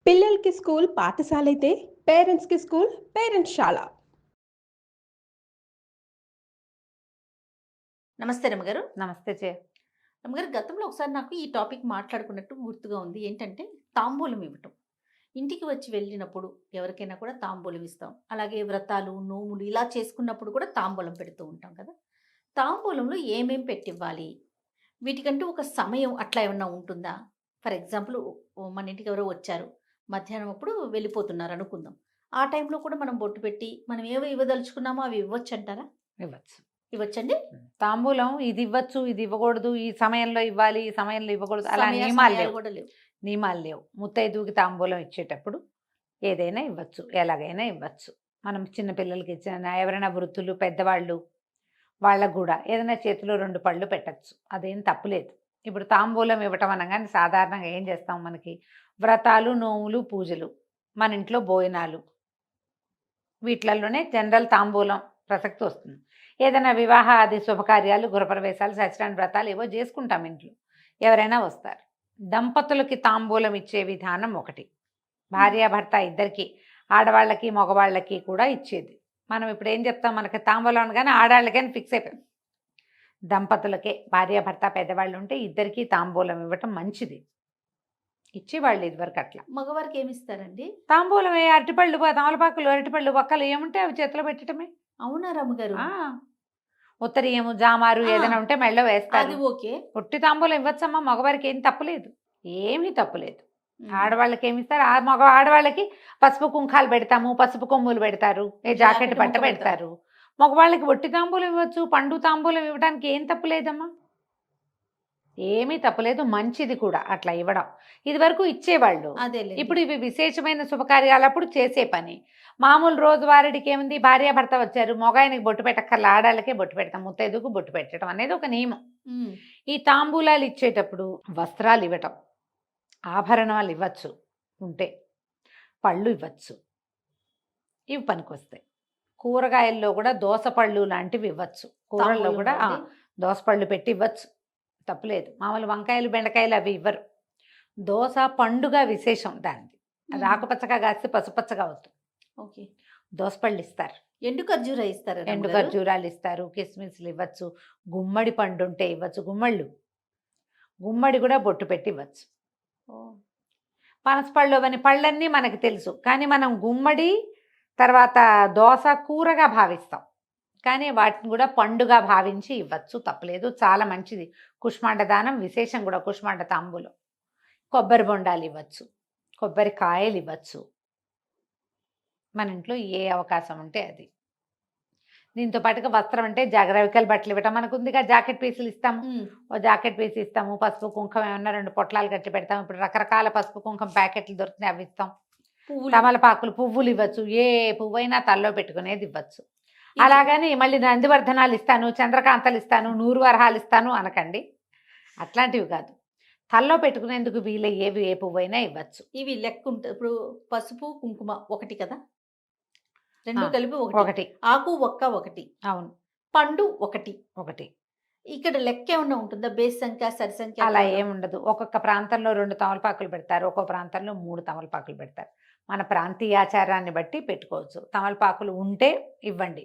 పిల్లలకి స్కూల్ పాఠశాలైతే పేరెంట్స్‌కి స్కూల్ పేరెంట్స్‌శాల. నమస్తే రమ్మగారు. నమస్తే చే రమ్మగారు, గతంలో ఒకసారి నాకు ఈ టాపిక్ మాట్లాడుకున్నట్టు గుర్తుగా ఉంది. ఏంటంటే తాంబూలం ఇవ్వటం. ఇంటికి వచ్చి వెళ్ళినప్పుడు ఎవరికైనా కూడా తాంబూలం ఇస్తాం. అలాగే వ్రతాలు, నోములు ఇలా చేసుకున్నప్పుడు కూడా తాంబూలం పెడుతూ ఉంటాం కదా! తాంబూలంలో ఏమేం పెట్టివ్వాలి? వీటికంటూ ఒక సమయం అట్లా ఏమన్నా ఉంటుందా? ఫర్ ఎగ్జాంపుల్ మన ఇంటికి ఎవరో వచ్చారు. మధ్యాహ్నం అప్పుడు వెళ్ళిపోతున్నారు అనుకుందాం. ఆ టైంలో కూడా మనం బొట్టు పెట్టి మనం ఏవి ఇవ్వదలుచుకున్నామో అవి ఇవ్వొచ్చంటారా? ఇవ్వచ్చు. ఇవ్వచ్చండి? తాంబూలం ఇది ఇవ్వచ్చు, ఇది ఇవ్వకూడదు, ఈ సమయంలో ఇవ్వాలి, ఈ సమయంలో ఇవ్వకూడదు అలా నియమాలు సమయాలు లేవు. కూడా లేవు. నియమాలు లేవు. ముత్తైదువుకి తాంబూలం ఇచ్చేటప్పుడు ఏదైనా ఇవ్వచ్చు, ఎలాగైనా ఇవ్వచ్చు. మనం చిన్న పిల్లలకి ఇచ్చిన ఎవరైనా వృద్ధులు పెద్దవాళ్ళు వాళ్ళకు కూడా ఏదైనా చేతిలో 2 పళ్ళు పెట్టచ్చు. అదేం తప్పులేదు. ఇప్పుడు తాంబూలం ఇవ్వటం అనగానే సాధారణంగా ఏం చేస్తాం, మనకి వ్రతాలు, నోములు, పూజలు, మన ఇంట్లో భోజనాలు, వీటిలలోనే జనరల్ తాంబూలం ప్రసక్తి వస్తుంది. ఏదైనా వివాహ ఆది శుభకార్యాలు, గృహప్రవేశాలు, సత్యనారాయణ వ్రతాలు ఏవో చేసుకుంటాం ఇంట్లో. ఎవరైనా వస్తారు. దంపతులకి తాంబూలం ఇచ్చే విధానం ఒకటి. భార్యాభర్త ఇద్దరికి, ఆడవాళ్ళకి మగవాళ్ళకి కూడా ఇచ్చేది. మనం ఇప్పుడు ఏం చెప్తాం, మనకి తాంబూలం అనగానే ఆడవాళ్ళకని ఫిక్స్ అయిపోయాం. దంపతులకే, భార్యాభర్త పెద్దవాళ్ళు ఉంటే ఇద్దరికీ తాంబూలం ఇవ్వటం మంచిది. ఇచ్చేవాళ్ళు ఇదివరకు అట్లా. మగవారికి ఏమిస్తారండి? తాంబూలమే, అరటిపళ్ళు, తమలపాకులు, అరటిపళ్ళు, ఒక్కలు ఏముంటే అవి చేతిలో పెట్టడమే. అవునా రమ్మగారు? ఉత్తరీయము, జామారు ఏదైనా ఉంటే మెళ్ళో అది వేస్తారు. ఓకే. పొట్టి తాంబూలం ఇవ్వచ్చమ్మా, మగవారికి ఏం తప్పులేదు, ఏమీ తప్పులేదు. ఆడవాళ్ళకి ఏమి ఇస్తారు, ఆడవాళ్ళకి పసుపు కుంకాలు పెడతాము, పసుపు కొమ్ములు పెడతారు, జాకెట్ పట్ట పెడతారు. మగవాళ్ళకి ఒట్టి తాంబూలం ఇవ్వచ్చు, పండు తాంబూలం ఇవ్వడానికి ఏం తప్పులేదమ్మా, ఏమీ తప్పులేదు, మంచిది కూడా అట్లా ఇవ్వడం. ఇది వరకు ఇచ్చేవాళ్ళు. ఇప్పుడు ఇవి విశేషమైన శుభకార్యాలప్పుడు చేసే పని. మామూలు రోజువారీడికి ఏముంది, భార్యాభర్త వచ్చారు, మగాయనకి బొట్టు పెట్టక్కర్లా, ఆడాళ్ళకే బొట్టు పెడతాం, ముత్తైదుకు బొట్టు పెట్టడం అనేది ఒక నియమం. ఈ తాంబూలాలు ఇచ్చేటప్పుడు వస్త్రాలు ఇవ్వటం, ఆభరణాలు ఇవ్వచ్చు ఉంటే, పళ్ళు ఇవ్వచ్చు, ఇవి పనికొస్తాయి. కూరగాయల్లో కూడా దోసపళ్ళు లాంటివి ఇవ్వచ్చు. కూరల్లో కూడా దోసపళ్ళు పెట్టి ఇవ్వచ్చు, తప్పులేదు. మామూలు వంకాయలు, బెండకాయలు అవి ఇవ్వరు. దోస పండుగ విశేషం దానిది. అది ఆకుపచ్చగా కాస్తే పసుపచ్చగా అవుతుంది. ఓకే. దోసపళ్ళు ఇస్తారు, ఎండు ఖర్జూర ఇస్తారు, ఎండు ఖర్జూరాలు ఇస్తారు, కిస్మిస్లు ఇవ్వచ్చు, గుమ్మడి పండు ఉంటే ఇవ్వచ్చు, గుమ్మడి కూడా బొట్టు పెట్టి ఇవ్వచ్చు. పనసపళ్ళు అవన్నీ పళ్ళన్నీ మనకి తెలుసు, కానీ మనం గుమ్మడి తర్వాత దోస కూరగా భావిస్తాం, కానీ వాటిని కూడా పండుగ భావించి ఇవ్వచ్చు, తప్పలేదు, చాలా మంచిది. కుష్మాండ దానం విశేషం కూడా, కుష్మాండ తాంబూలం. కొబ్బరి బొండాలు ఇవ్వచ్చు, కొబ్బరికాయలు ఇవ్వచ్చు, మన ఇంట్లో ఏ అవకాశం ఉంటే అది. దీంతో పాటుగా వస్త్రం అంటే రవికల బట్టలు ఇవ్వటం మనకు ఉందిగా, జాకెట్ పీసులు ఇస్తాము, ఓ జాకెట్ పీస్ ఇస్తాము, పసుపు కుంకం ఏమన్నా 2 పొట్లాలు కట్టి పెడతాము. ఇప్పుడు రకరకాల పసుపు కుంకం ప్యాకెట్లు దొరుకుతాయి, అవి ఇస్తాం. తమలపాకులు, పువ్వులు ఇవ్వచ్చు, ఏ పువ్వైనా తల్లో పెట్టుకునేది ఇవ్వచ్చు. అలాగని మళ్ళీ నందివర్ధనాలు ఇస్తాను, చంద్రకాంతలు ఇస్తాను, 100 వరహాలు ఇస్తాను అనకండి, అట్లాంటివి కాదు. తల్లో పెట్టుకునేందుకు వీలయ్యేవి ఏ పువ్వైనా ఇవ్వచ్చు. ఇవి లెక్క ఉంటుంది. ఇప్పుడు పసుపు కుంకుమ ఒకటి కదా, 2 కలిపి ఒకటి. ఆకు ఒక్క ఒకటి. అవును. పండు ఒకటి. ఇక్కడ లెక్క ఏమన్నా ఉంటుందా? బేస్ సంఖ్య, సరి సంఖ్య అలా ఏముండదు. ఒక్కొక్క ప్రాంతంలో 2 తమలపాకులు పెడతారు, ఒక్కో ప్రాంతంలో 3 తమలపాకులు పెడతారు. మన ప్రాంతీయాచారాన్ని బట్టి పెట్టుకోవచ్చు. తమలపాకులు ఉంటే ఇవ్వండి,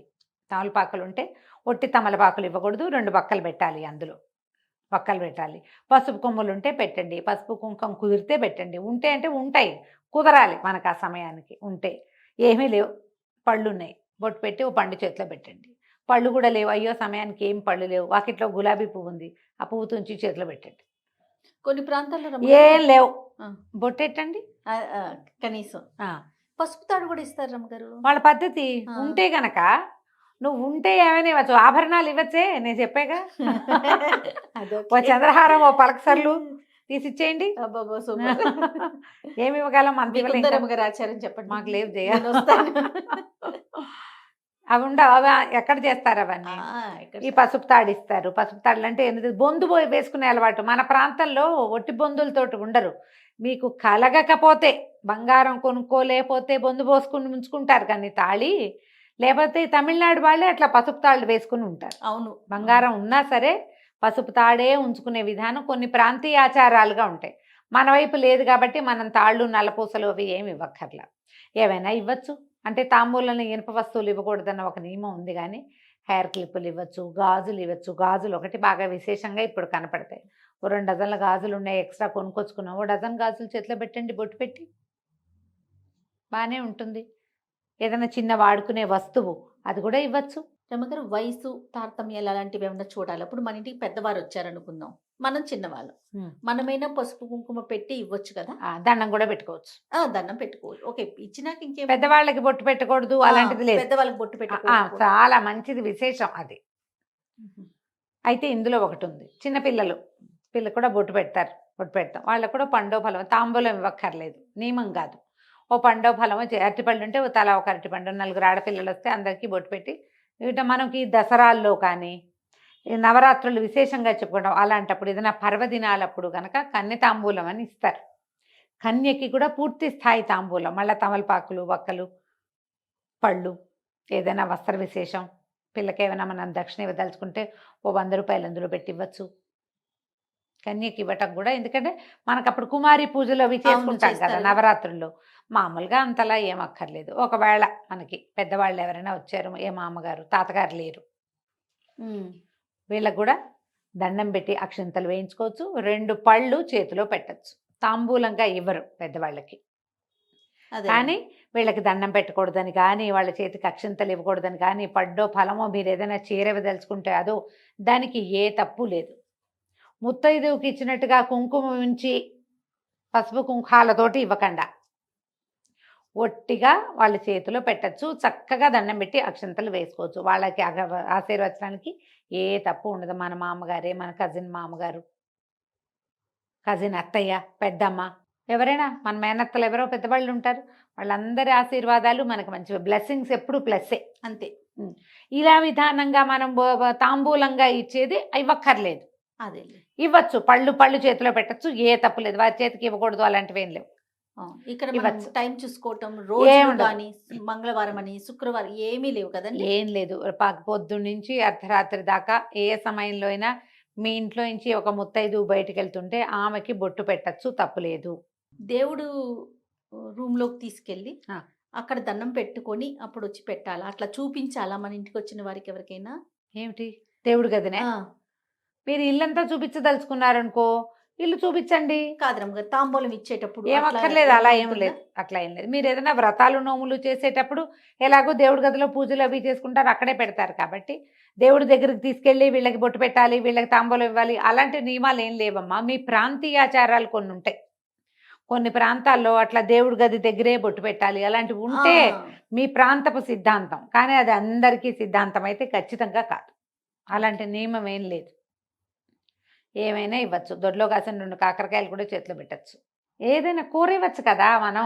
తమలపాకులు ఉంటే ఒట్టి తమలపాకులు ఇవ్వకూడదు, 2 బక్కలు పెట్టాలి, అందులో బక్కలు పెట్టాలి. పసుపు కొమ్ములు ఉంటే పెట్టండి, పసుపు కుంకం కుదిరితే పెట్టండి. ఉంటే అంటే ఉంటాయి, కుదరాలి మనకు ఆ సమయానికి. ఉంటే ఏమీ లేవు, పళ్ళు ఉన్నాయి, బొట్టు పెట్టి ఓ పండు చేతిలో పెట్టండి. పళ్ళు కూడా లేవు, అయ్యో సమయానికి ఏం పళ్ళు లేవు, వాకిట్లో గులాబీ పువ్వు ఉంది, ఆ పువ్వు తుంచి చేతిలో పెట్టండి. కొన్ని ప్రాంతాల్లో ఏం లేవు, బొట్టెట్టండి కనీసం. పసుపు తాడు కూడా ఇస్తారు రమ్మగారు, వాళ్ళ పద్ధతి. ఉంటే గనక నువ్వు ఉంటే ఏమైనా ఇవ్వచ్చు, ఆభరణాలు ఇవ్వచ్చే, నేను చెప్పాగా. ఓ చంద్రహారం, ఓ పలకసర్లు తీసిచ్చేయండి. ఏమి ఇవ్వగలం, ఆచారం చెప్పండి. మాకు లేవు జయ, అవి ఉండవు, అవి ఎక్కడ చేస్తారు అవన్నీ. ఈ పసుపు తాడు ఇస్తారు. పసుపు తాడులు అంటే ఎందుకు, బొందు వేసుకునే అలవాటు. మన ప్రాంతంలో ఒట్టి బొందులతోటి ఉండరు. మీకు కలగకపోతే, బంగారం కొనుక్కోలేకపోతే బొందు పోసుకుని ఉంచుకుంటారు, కానీ తాళి లేకపోతే తమిళనాడు వాళ్ళే అట్లా పసుపు తాళ్ళు వేసుకుని ఉంటారు. అవును, బంగారం ఉన్నా సరే పసుపు తాడే ఉంచుకునే విధానం కొన్ని ప్రాంతీయ ఆచారాలుగా ఉంటాయి. మన వైపు లేదు కాబట్టి మనం తాళ్ళు నల్లపూసలు అవి ఏమి ఇవ్వక్కర్లా. ఏవైనా ఇవ్వచ్చు. అంటే తాంబూలంలో ఇనుప వస్తువులు ఇవ్వకూడదన్న ఒక నియమం ఉంది కానీ హెయిర్ క్లిప్పులు ఇవ్వచ్చు, గాజులు ఇవ్వచ్చు. గాజులు ఒకటి బాగా విశేషంగా ఇప్పుడు కనపడతాయి. ఓ 2 డజన్ల గాజులు ఉన్నాయి, ఎక్స్ట్రా కొనుక్కొచ్చుకున్నాం, ఓ డజన్ గాజులు చేతిలో పెట్టండి, బొట్టు పెట్టి బాగానే ఉంటుంది. ఏదైనా చిన్న వాడుకునే వస్తువు అది కూడా ఇవ్వచ్చు. రమ్మగారు వయసు తారతమ్యాలు అలాంటివి ఏమన్నా చూడాలి. అప్పుడు మన ఇంటికి పెద్దవారు వచ్చారనుకుందాం, మనం చిన్నవాళ్ళం, మనమైనా పసుపు కుంకుమ పెట్టి ఇవ్వచ్చు కదా. దండం కూడా పెట్టుకోవచ్చు. దండం పెట్టుకోవాలి. ఓకే, ఇచ్చినాక ఇంకేం పెద్దవాళ్ళకి బొట్టు పెట్టకూడదు అలాంటిది లేదు. పెద్దవాళ్ళకి బొట్టు పెట్టుకోవాలి. చాలా మంచిది, విశేషం అది. అయితే ఇందులో ఒకటి ఉంది, చిన్నపిల్లలు కూడా బొట్టు పెడతాం. వాళ్ళకు కూడా పండో ఫలం తాంబూలం ఇవ్వక్కర్లేదు, నియమం కాదు. ఓ పండో ఫలమో అరటిపళ్ళు ఉంటే తలా ఒక అరటిపండు, 4 ఆడపిల్లలు వస్తే అందరికీ బొట్టు పెట్టి ఇట మనకి దసరాల్లో కానీ నవరాత్రులు విశేషంగా చెప్పుకుంటాం. అలాంటప్పుడు ఏదైనా పర్వదినాలప్పుడు కనుక కన్య తాంబూలం అని ఇస్తారు. కన్యకి కూడా పూర్తి స్థాయి తాంబూలం, మళ్ళీ తమలపాకులు, వక్కలు, పళ్ళు, ఏదైనా వస్త్ర విశేషం, పిల్లకి ఏమైనా మనం దక్షిణ ఇవ్వదలుచుకుంటే ఓ 100 రూపాయలు అందులో పెట్టి ఇవ్వచ్చు. కన్యకి ఇవ్వటం కూడా, ఎందుకంటే మనకు అప్పుడు కుమారి పూజలు అవి చేసుకుంటాం కదా నవరాత్రుల్లో. మామూలుగా అంతలా ఏం అక్కర్లేదు. ఒకవేళ మనకి పెద్దవాళ్ళు ఎవరైనా వచ్చారు, ఏ మామగారు తాతగారు లేరు, వీళ్ళకు కూడా దండం పెట్టి అక్షింతలు వేయించుకోవచ్చు. 2 పళ్ళు చేతిలో పెట్టచ్చు. తాంబూలంగా ఇవ్వరు పెద్దవాళ్ళకి, కానీ వీళ్ళకి దండం పెట్టకూడదని కానీ, వాళ్ళ చేతికి అక్షింతలు ఇవ్వకూడదని కానీ, పడ్డో ఫలమో మీరు ఏదైనా చీర ఇవ్వదలుచుకుంటే అదో, దానికి ఏ తప్పు లేదు. ముత్తైదువుకి ఇచ్చినట్టుగా కుంకుమ ఉంచి పసుపు కుంకాలతోటి ఇవ్వకుండా ఒట్టిగా వాళ్ళ చేతిలో పెట్టచ్చు. చక్కగా దండం పెట్టి అక్షంతలు వేసుకోవచ్చు. వాళ్ళకి ఆశీర్వచనానికి ఏ తప్పు ఉండదు. మన మామగారే, మన కజిన్ మామగారు, కజిన్ అత్తయ్య, పెద్దమ్మ, ఎవరైనా మన మేనత్తలు ఎవరో పెద్దవాళ్ళు ఉంటారు, వాళ్ళందరి ఆశీర్వాదాలు మనకు మంచివి. బ్లెస్సింగ్స్ ఎప్పుడు ప్లస్సే, అంతే. ఇలా విధానంగా మనం తాంబూలంగా ఇచ్చేది ఇవ్వక్కర్లేదు. అదే ఇవ్వచ్చు, పళ్ళు చేతిలో పెట్టచ్చు, ఏ తప్పు లేదు. వారి చేతికి ఇవ్వకూడదు అలాంటివి ఏం లేవు. ఇక్కడ ఇవ్వచ్చు. టైం చూసుకోవటం, రోజు కానీ మంగళవారం అని శుక్రవారం ఏమీ లేవు కదండి. ఏం లేదు. పొద్దున్న నుంచి అర్ధరాత్రి దాకా ఏ సమయంలో అయినా మీ ఇంట్లో నుంచి ఒక ముత్తైదు బయటికి వెళ్తుంటే ఆమెకి బొట్టు పెట్టచ్చు, తప్పులేదు. దేవుడు రూమ్ లోకి తీసుకెళ్ళి అక్కడ దండం పెట్టుకొని అప్పుడు వచ్చి పెట్టాలా, అట్లా చూపించాలా మన ఇంటికి వచ్చిన వారికి ఎవరికైనా? ఏమిటి దేవుడు గదినే మీరు ఇల్లంతా చూపించదలుచుకున్నారనుకో, ఇల్లు చూపించండి. కాదు తాంబూలం ఇచ్చేటప్పుడు ఏమక్కర్లేదు, అలా ఏం లేదు, అట్లా ఏం లేదు. మీరు ఏదైనా వ్రతాలు నోములు చేసేటప్పుడు ఎలాగో దేవుడి గదిలో పూజలు అవి చేసుకుంటారు, అక్కడే పెడతారు కాబట్టి దేవుడి దగ్గరికి తీసుకెళ్ళి వీళ్ళకి బొట్టు పెట్టాలి, వీళ్ళకి తాంబూలం ఇవ్వాలి అలాంటి నియమాలు ఏం లేవమ్మా. మీ ప్రాంతీయాచారాలు కొన్ని ఉంటాయి. కొన్ని ప్రాంతాల్లో అట్లా దేవుడి గది దగ్గరే బొట్టు పెట్టాలి అలాంటివి ఉంటే మీ ప్రాంతపు సిద్ధాంతం, కానీ అది అందరికీ సిద్ధాంతం అయితే ఖచ్చితంగా కాదు. అలాంటి నియమం ఏం లేదు. ఏమైనా ఇవ్వచ్చు. దొడ్లో కాసిన 2 కాకరకాయలు కూడా చేతిలో పెట్టచ్చు. ఏదైనా కూర ఇవ్వచ్చు కదా మనం.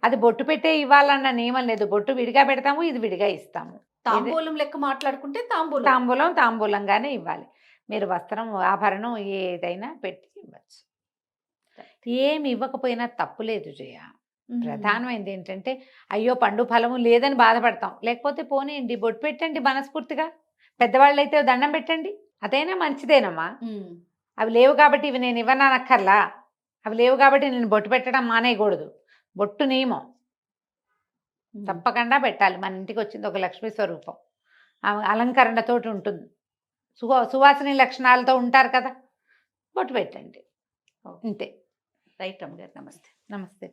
అది బొట్టు పెట్టే ఇవ్వాలన్న నియమం లేదు. బొట్టు విడిగా పెడతాము, ఇది విడిగా ఇస్తాము. తాంబూలం లెక్క మాట్లాడుకుంటే తాంబూలంగానే ఇవ్వాలి. మీరు వస్త్రం, ఆభరణం ఏదైనా పెట్టి ఇవ్వచ్చు. ఏమి ఇవ్వకపోయినా తప్పు లేదు జయ. ప్రధానమైనది ఏంటంటే అయ్యో పండు ఫలము లేదని బాధపడతాం. లేకపోతే పోనీయండి, బొట్టు పెట్టండి మనస్ఫూర్తిగా. పెద్దవాళ్ళు అయితే దండం పెట్టండి, అదైనా మంచిదేనమ్మా. అవి లేవు కాబట్టి ఇవి నేను ఇవ్వనక్కర్లా, అవి లేవు కాబట్టి నేను బొట్టు పెట్టడం మానేయకూడదు. బొట్టు నియమం తప్పకుండా పెట్టాలి. మన ఇంటికి వచ్చింది ఒక లక్ష్మీ స్వరూపం, ఆమె అలంకరణతోటి ఉంటుంది, సువాసిని లక్షణాలతో ఉంటారు కదా, బొట్టు పెట్టండి అంతే. రైట్ రమ్మ గారు, నమస్తే. నమస్తే.